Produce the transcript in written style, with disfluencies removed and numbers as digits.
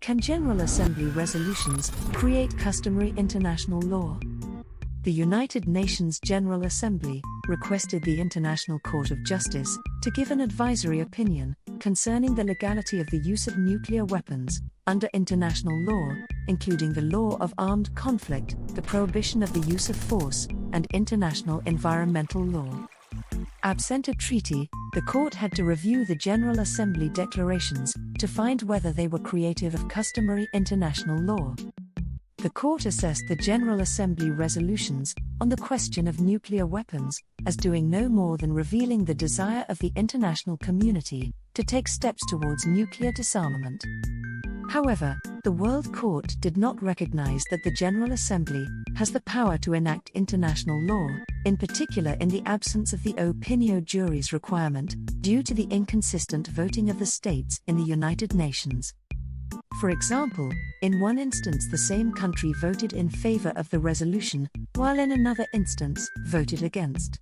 Can General Assembly resolutions create customary international law? The United Nations General Assembly requested the International Court of Justice to give an advisory opinion concerning the legality of the use of nuclear weapons under international law, including the law of armed conflict, the prohibition of the use of force, and international environmental law. Absent a treaty, the court had to review the General Assembly declarations to find whether they were creative of customary international law. The court assessed the General Assembly resolutions on the question of nuclear weapons as doing no more than revealing the desire of the international community to take steps towards nuclear disarmament. However, the World Court did not recognize that the General Assembly has the power to enact international law, in particular in the absence of the opinio juris requirement, due to the inconsistent voting of the states in the United Nations. For example, in one instance the same country voted in favor of the resolution, while in another instance voted against.